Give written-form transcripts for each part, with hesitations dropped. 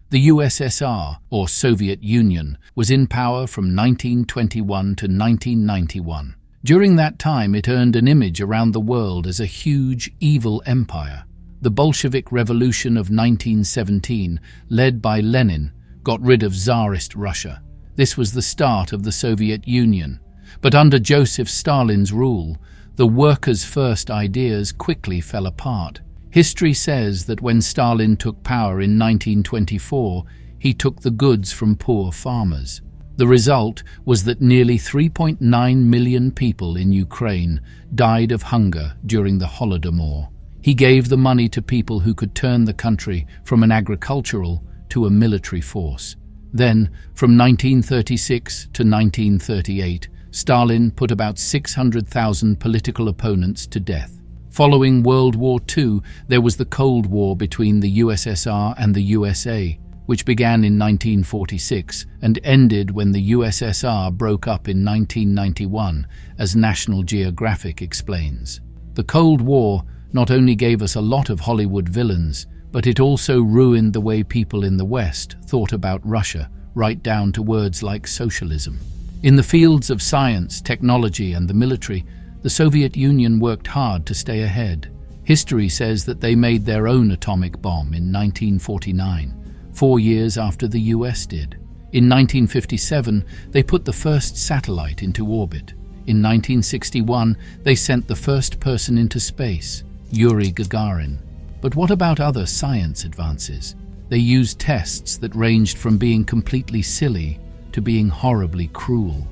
The USSR, or Soviet Union, was in power from 1921 to 1991. During that time, it earned an image around the world as a huge, evil empire. The Bolshevik Revolution of 1917, led by Lenin, got rid of czarist Russia. This was the start of the Soviet Union. But under Joseph Stalin's rule, the workers' first ideas quickly fell apart. History says that when Stalin took power in 1924, he took the goods from poor farmers. The result was that nearly 3.9 million people in Ukraine died of hunger during the Holodomor. He gave the money to people who could turn the country from an agricultural to a military force. Then, from 1936 to 1938, Stalin put about 600,000 political opponents to death. Following World War II, there was the Cold War between the USSR and the U.S.A., which began in 1946 and ended when the U.S.S.R. broke up in 1991, as National Geographic explains. The Cold War not only gave us a lot of Hollywood villains, but it also ruined the way people in the West thought about Russia, right down to words like socialism. In the fields of science, technology, and the military, the Soviet Union worked hard to stay ahead. History says that they made their own atomic bomb in 1949, 4 years after the US did. In 1957, they put the first satellite into orbit. In 1961, they sent the first person into space, Yuri Gagarin. But what about other science advances? They used tests that ranged from being completely silly to being horribly cruel.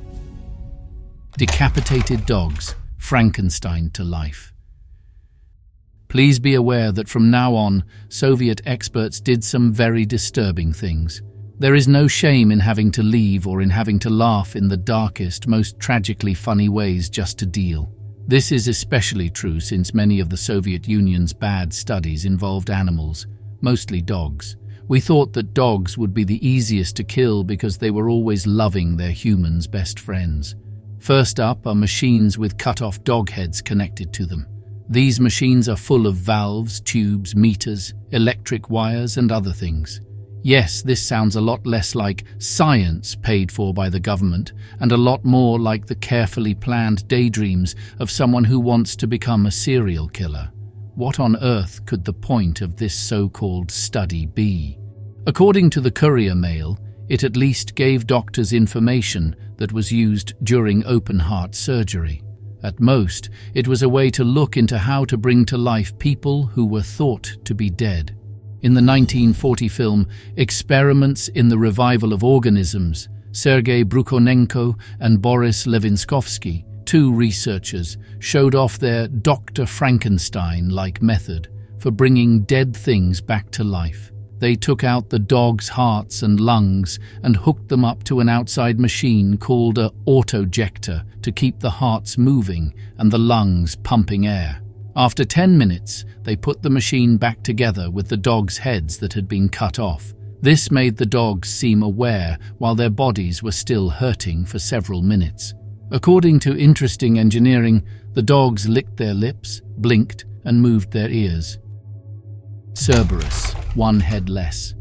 Decapitated dogs, Frankenstein to life. Please be aware that from now on, Soviet experts did some very disturbing things. There is no shame in having to leave or in having to laugh in the darkest, most tragically funny ways just to deal. This is especially true since many of the Soviet Union's bad studies involved animals, mostly dogs. We thought that dogs would be the easiest to kill because they were always loving their humans' best friends. First up are machines with cut-off dog heads connected to them. These machines are full of valves, tubes, meters, electric wires, and other things. Yes, this sounds a lot less like science paid for by the government and a lot more like the carefully planned daydreams of someone who wants to become a serial killer. What on earth could the point of this so-called study be? According to the Courier Mail, it at least gave doctors information that was used during open-heart surgery. At most, it was a way to look into how to bring to life people who were thought to be dead. In the 1940 film Experiments in the Revival of Organisms, Sergei Brukhonenko and Boris Levinskovsky, two researchers, showed off their Dr. Frankenstein-like method for bringing dead things back to life. They took out the dog's hearts and lungs and hooked them up to an outside machine called an autojector to keep the hearts moving and the lungs pumping air. After 10 minutes, they put the machine back together with the dogs' heads that had been cut off. This made the dogs seem aware while their bodies were still hurting for several minutes. According to interesting engineering, the dogs licked their lips, blinked, and moved their ears. Cerberus, one head less.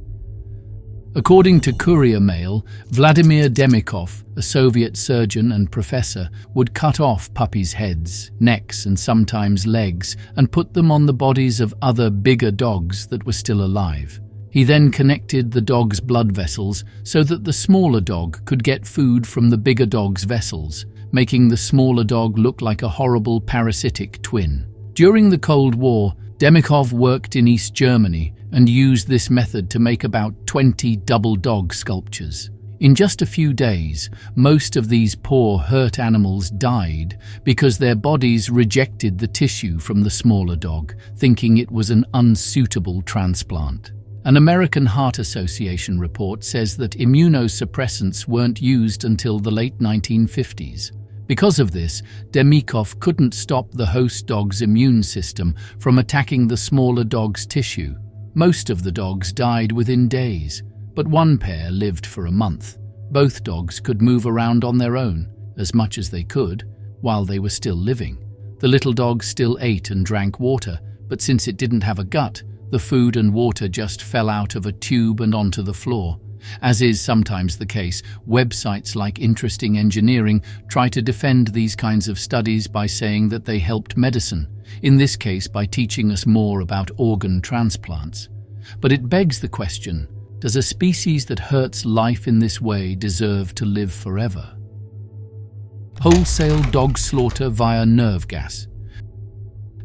According to Courier Mail, Vladimir Demikov, a Soviet surgeon and professor, would cut off puppies' heads, necks, and sometimes legs and put them on the bodies of other bigger dogs that were still alive. He then connected the dog's blood vessels so that the smaller dog could get food from the bigger dog's vessels, making the smaller dog look like a horrible parasitic twin. During the Cold War, Demikov worked in East Germany and used this method to make about 20 double dog sculptures. In just a few days, most of these poor hurt animals died because their bodies rejected the tissue from the smaller dog, thinking it was an unsuitable transplant. An American Heart Association report says that immunosuppressants weren't used until the late 1950s. Because of this, Demikov couldn't stop the host dog's immune system from attacking the smaller dog's tissue. Most of the dogs died within days, but one pair lived for a month. Both dogs could move around on their own, as much as they could, while they were still living. The little dog still ate and drank water, but since it didn't have a gut, The food and water just fell out of a tube and onto the floor. As is sometimes the case, websites like Interesting Engineering try to defend these kinds of studies by saying that they helped medicine, in this case by teaching us more about organ transplants. But it begs the question, does a species that hurts life in this way deserve to live forever? Wholesale dog slaughter via nerve gas.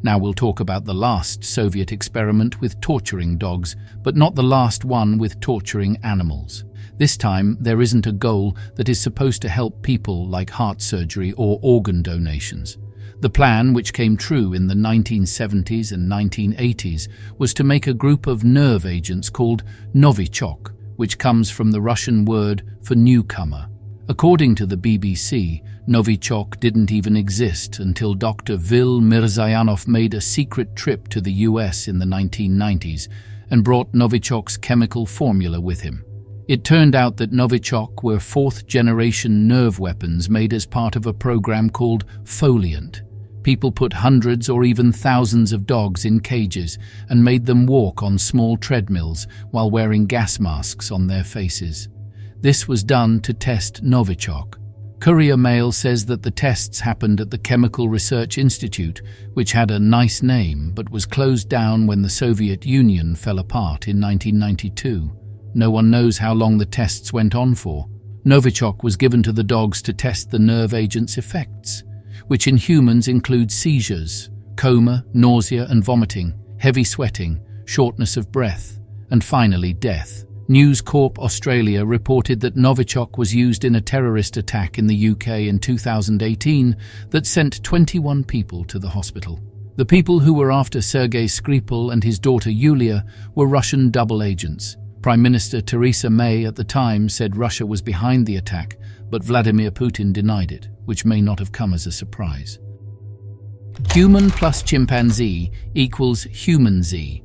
Now we'll talk about the last Soviet experiment with torturing dogs, but not the last one with torturing animals. This time, there isn't a goal that is supposed to help people like heart surgery or organ donations. The plan, which came true in the 1970s and 1980s, was to make a group of nerve agents called Novichok, which comes from the Russian word for newcomer. According to the BBC, Novichok didn't even exist until Dr. Vil Mirzayanov made a secret trip to the US in the 1990s and brought Novichok's chemical formula with him. It turned out that Novichok were fourth-generation nerve weapons made as part of a program called Foliant. People put hundreds or even thousands of dogs in cages and made them walk on small treadmills while wearing gas masks on their faces. This was done to test Novichok. Courier Mail says that the tests happened at the Chemical Research Institute, which had a nice name but was closed down when the Soviet Union fell apart in 1992. No one knows how long the tests went on for. Novichok was given to the dogs to test the nerve agent's effects, which in humans include seizures, coma, nausea and vomiting, heavy sweating, shortness of breath, and finally death. News Corp Australia reported that Novichok was used in a terrorist attack in the UK in 2018 that sent 21 people to the hospital. The people who were after Sergei Skripal and his daughter Yulia were Russian double agents. Prime Minister Theresa May at the time said Russia was behind the attack, but Vladimir Putin denied it, which may not have come as a surprise. Human plus chimpanzee equals human Z.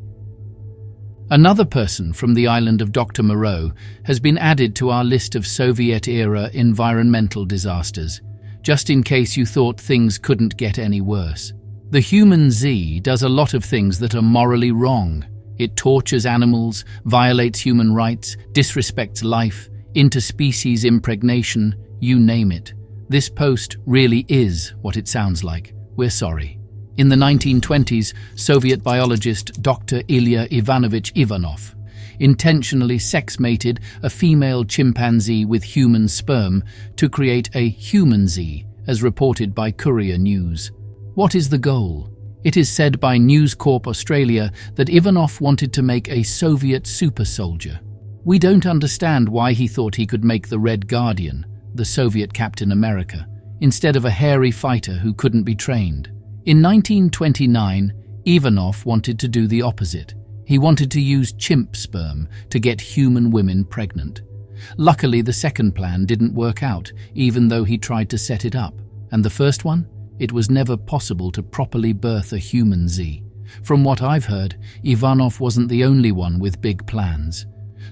Another person from the island of Dr. Moreau has been added to our list of Soviet-era environmental disasters, just in case you thought things couldn't get any worse. The human Z does a lot of things that are morally wrong. It tortures animals, violates human rights, disrespects life, interspecies impregnation, you name it. This post really is what it sounds like. We're sorry. In the 1920s, Soviet biologist Dr. Ilya Ivanovich Ivanov intentionally sex-mated a female chimpanzee with human sperm to create a human Z, as reported by Courier News. What is the goal? It is said by News Corp Australia that Ivanov wanted to make a Soviet super soldier. We don't understand why he thought he could make the Red Guardian, the Soviet Captain America, instead of a hairy fighter who couldn't be trained. In 1929, Ivanov wanted to do the opposite. He wanted to use chimp sperm to get human women pregnant. Luckily, the second plan didn't work out, even though he tried to set it up. And the first one? It was never possible to properly birth a human Z. From what I've heard, Ivanov wasn't the only one with big plans.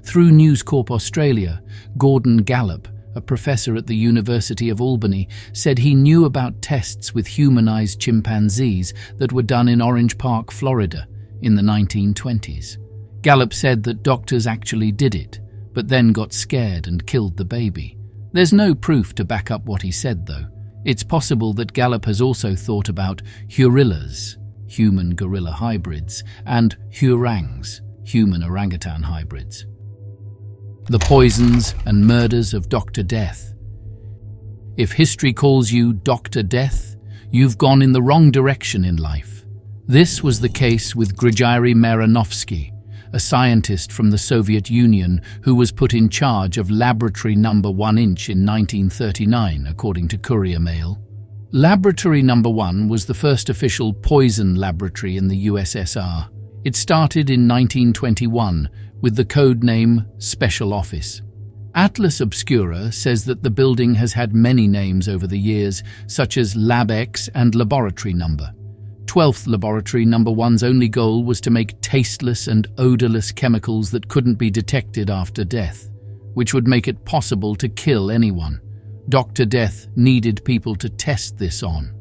Through News Corp Australia, Gordon Gallup, a professor at the University of Albany, said he knew about tests with humanized chimpanzees that were done in Orange Park, Florida, in the 1920s. Gallup said that doctors actually did it, but then got scared and killed the baby. There's no proof to back up what he said, though. It's possible that Gallup has also thought about hurillas, human-gorilla hybrids, and hurangs, human orangutan hybrids. The poisons and murders of Dr. Death. If history calls you Dr. Death, you've gone in the wrong direction in life. This was the case with Grigory Maranovsky, a scientist from the Soviet Union who was put in charge of Laboratory No. 1 Inch in 1939, according to Courier Mail. Laboratory No. 1 was the first official poison laboratory in the USSR. It started in 1921 with the code name Special Office. Atlas Obscura says that the building has had many names over the years, such as Lab X and Laboratory Number. 12th Laboratory No. 1's only goal was to make tasteless and odorless chemicals that couldn't be detected after death, which would make it possible to kill anyone. Dr. Death needed people to test this on.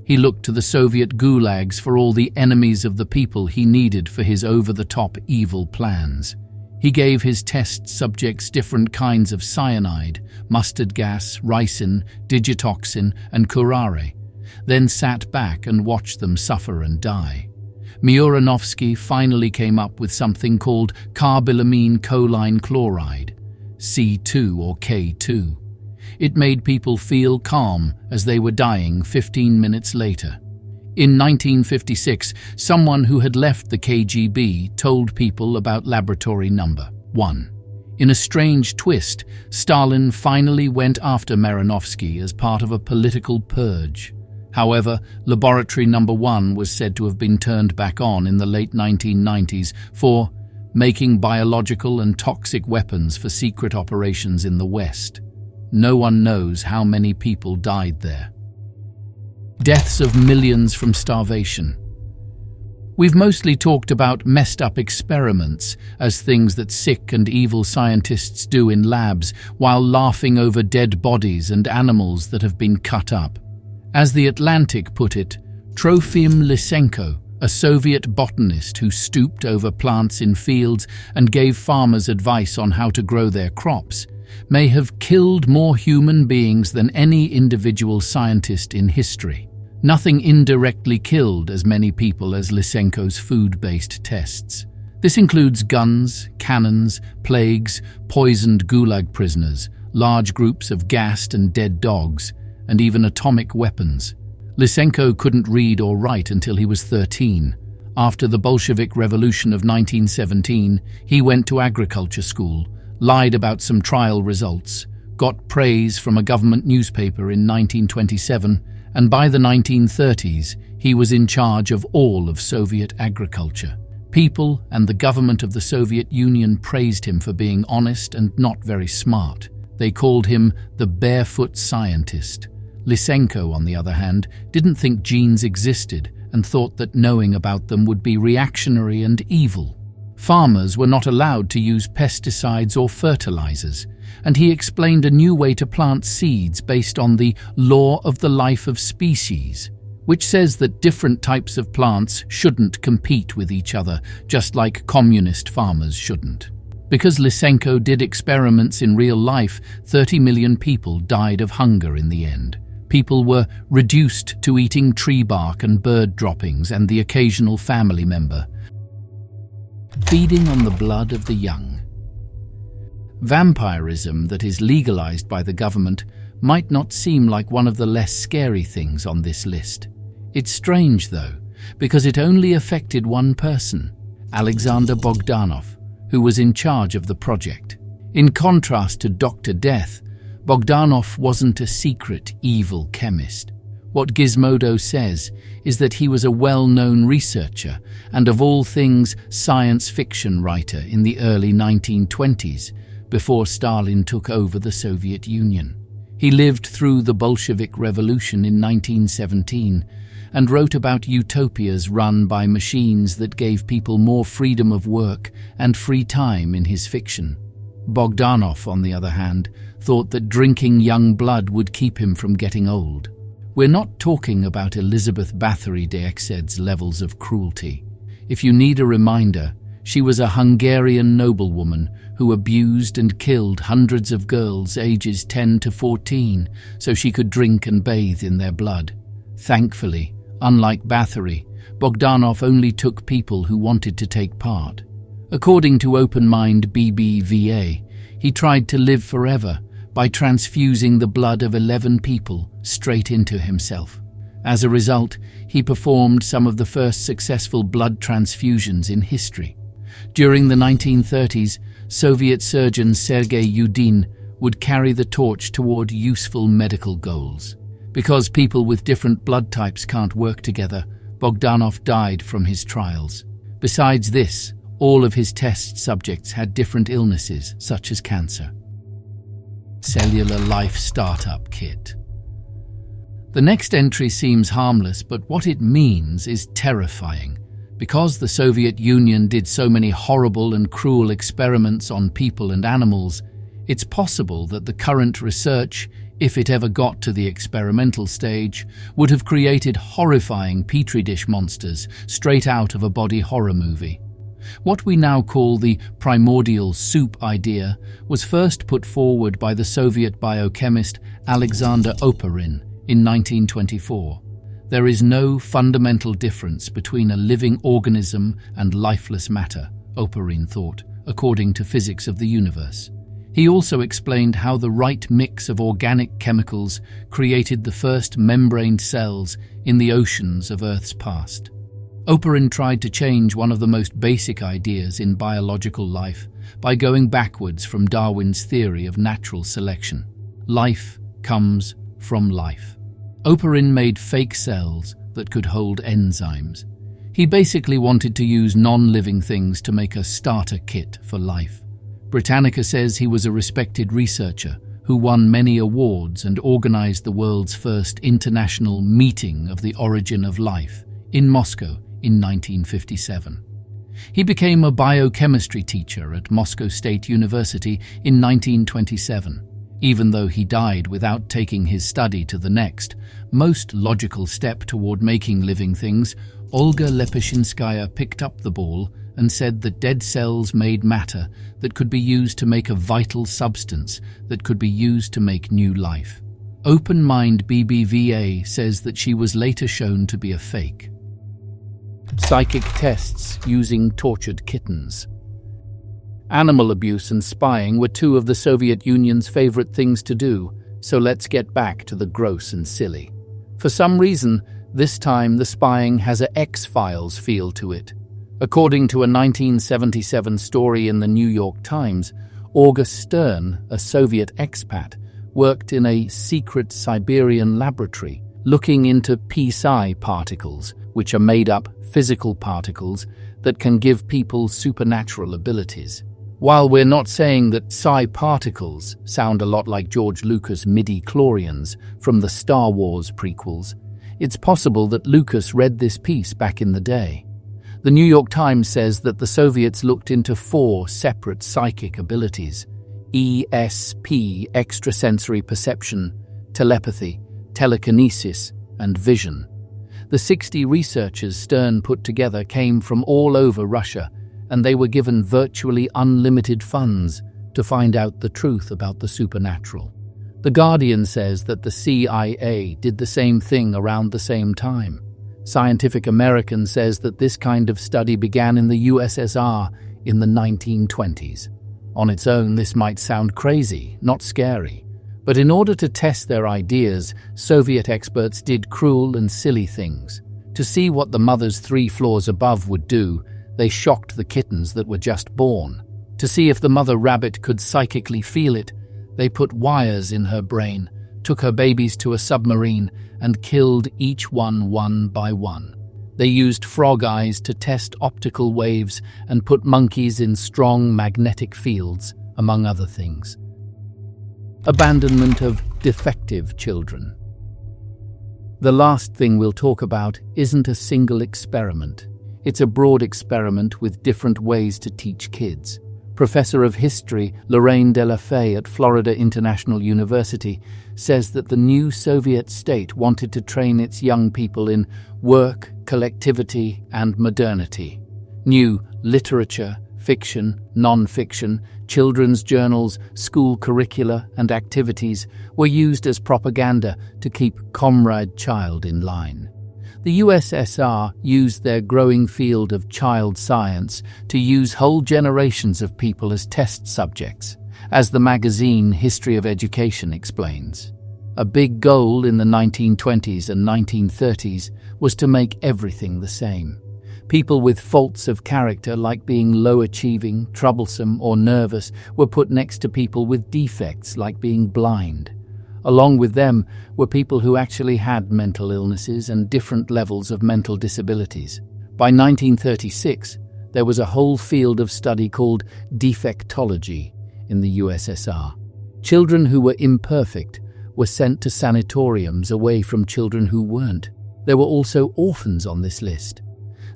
He looked to the Soviet gulags for all the enemies of the people he needed for his over-the-top evil plans. He gave his test subjects different kinds of cyanide, mustard gas, ricin, digitoxin, and curare, then sat back and watched them suffer and die. Muranovsky finally came up with something called carbylamine choline chloride, C2 or K2. It made people feel calm as they were dying 15 minutes later. In 1956, someone who had left the KGB told people about laboratory number 1. In a strange twist, Stalin finally went after Muranovsky as part of a political purge. However, laboratory number 1 was said to have been turned back on in the late 1990s for making biological and toxic weapons for secret operations in the West. No one knows how many people died there. Deaths of millions from starvation. We've mostly talked about messed-up experiments as things that sick and evil scientists do in labs while laughing over dead bodies and animals that have been cut up. As The Atlantic put it, Trofim Lysenko, a Soviet botanist who stooped over plants in fields and gave farmers advice on how to grow their crops, may have killed more human beings than any individual scientist in history. Nothing indirectly killed as many people as Lysenko's food-based tests. This includes guns, cannons, plagues, poisoned gulag prisoners, large groups of gassed and dead dogs, and even atomic weapons. Lysenko couldn't read or write until he was 13. After the Bolshevik Revolution of 1917, he went to agriculture school, lied about some trial results, got praise from a government newspaper in 1927, and by the 1930s, he was in charge of all of Soviet agriculture. People and the government of the Soviet Union praised him for being honest and not very smart. They called him the barefoot scientist. Lysenko, on the other hand, didn't think genes existed and thought that knowing about them would be reactionary and evil. Farmers were not allowed to use pesticides or fertilizers, and he explained a new way to plant seeds based on the law of the life of species, which says that different types of plants shouldn't compete with each other, just like communist farmers shouldn't. Because Lysenko did experiments in real life, 30 million people died of hunger in the end. People were reduced to eating tree bark and bird droppings and the occasional family member. Feeding on the blood of the young. Vampirism that is legalized by the government might not seem like one of the less scary things on this list. It's strange, though, because it only affected one person, Alexander Bogdanov, who was in charge of the project. In contrast to Dr. Death, Bogdanov wasn't a secret, evil chemist. What Gizmodo says is that he was a well-known researcher and, of all things, science fiction writer in the early 1920s, before Stalin took over the Soviet Union. He lived through the Bolshevik Revolution in 1917 and wrote about utopias run by machines that gave people more freedom of work and free time in his fiction. Bogdanov, on the other hand, thought that drinking young blood would keep him from getting old. We're not talking about Elizabeth Bathory Dexed's levels of cruelty. If you need a reminder, she was a Hungarian noblewoman who abused and killed hundreds of girls ages 10 to 14 so she could drink and bathe in their blood. Thankfully, unlike Bathory, Bogdanov only took people who wanted to take part. According to Open Mind BBVA, he tried to live forever by transfusing the blood of 11 people straight into himself. As a result, he performed some of the first successful blood transfusions in history. During the 1930s, Soviet surgeon Sergei Yudin would carry the torch toward useful medical goals. Because people with different blood types can't work together, Bogdanov died from his trials. Besides this, all of his test subjects had different illnesses, such as cancer. Cellular Life Startup Kit. The next entry seems harmless, but what it means is terrifying. Because the Soviet Union did so many horrible and cruel experiments on people and animals, it's possible that the current research if it ever got to the experimental stage, would have created horrifying petri dish monsters straight out of a body horror movie. What we now call the primordial soup idea was first put forward by the Soviet biochemist Alexander Oparin in 1924. There is no fundamental difference between a living organism and lifeless matter, Oparin thought, according to physics of the universe. He also explained how the right mix of organic chemicals created the first membraned cells in the oceans of Earth's past. Oparin tried to change one of the most basic ideas in biological life by going backwards from Darwin's theory of natural selection. Life comes from life. Oparin made fake cells that could hold enzymes. He basically wanted to use non-living things to make a starter kit for life. Britannica says he was a respected researcher who won many awards and organized the world's first international meeting of the origin of life in Moscow in 1957. He became a biochemistry teacher at Moscow State University in 1927. Even though he died without taking his study to the next, most logical step toward making living things, Olga Lepeshinskaya picked up the ball and said that dead cells made matter that could be used to make a vital substance that could be used to make new life. Open Mind BBVA says that she was later shown to be a fake. Psychic tests using tortured kittens. Animal abuse and spying were two of the Soviet Union's favorite things to do, so let's get back to the gross and silly. For some reason, this time the spying has a X-Files feel to it. According to a 1977 story in the New York Times, August Stern, a Soviet expat, worked in a secret Siberian laboratory looking into psi particles, which are made-up physical particles that can give people supernatural abilities. While we're not saying that psi particles sound a lot like George Lucas' midi-chlorians from the Star Wars prequels, it's possible that Lucas read this piece back in the day. The New York Times says that the Soviets looked into 4 separate psychic abilities: ESP, extrasensory perception, telepathy, telekinesis, and vision. The 60 researchers Stern put together came from all over Russia, and they were given virtually unlimited funds to find out the truth about the supernatural. The Guardian says that the CIA did the same thing around the same time. Scientific American says that this kind of study began in the USSR in the 1920s. On its own, this might sound crazy, not scary. But in order to test their ideas, Soviet experts did cruel and silly things. To see what the mothers 3 floors above would do, they shocked the kittens that were just born. To see if the mother rabbit could psychically feel it, they put wires in her brain, took her babies to a submarine, and killed each one by one. They used frog eyes to test optical waves and put monkeys in strong magnetic fields, among other things. Abandonment of defective children. The last thing we'll talk about isn't a single experiment. It's a broad experiment with different ways to teach kids. Professor of history Lorraine de la Faye at Florida International University says that the new Soviet state wanted to train its young people in work, collectivity, and modernity. New literature, fiction, non-fiction, children's journals, school curricula, and activities were used as propaganda to keep Comrade Child in line. The U.S.S.R. used their growing field of child science to use whole generations of people as test subjects, as the magazine History of Education explains. A big goal in the 1920s and 1930s was to make everything the same. People with faults of character like being low-achieving, troublesome, or nervous were put next to people with defects like being blind. Along with them were people who actually had mental illnesses and different levels of mental disabilities. By 1936, there was a whole field of study called defectology in the USSR. Children who were imperfect were sent to sanatoriums away from children who weren't. There were also orphans on this list.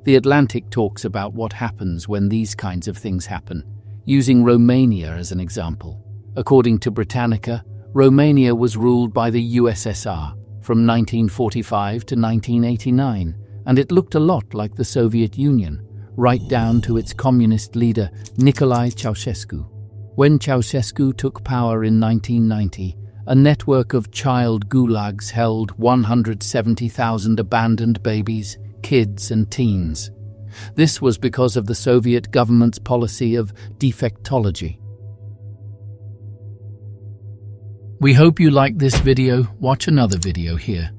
The Atlantic talks about what happens when these kinds of things happen, using Romania as an example. According to Britannica, Romania was ruled by the USSR from 1945 to 1989, and it looked a lot like the Soviet Union, right down to its communist leader, Nicolae Ceausescu. When Ceausescu took power in 1990, a network of child gulags held 170,000 abandoned babies, kids and teens. This was because of the Soviet government's policy of defectology. We hope you liked this video. Watch another video here.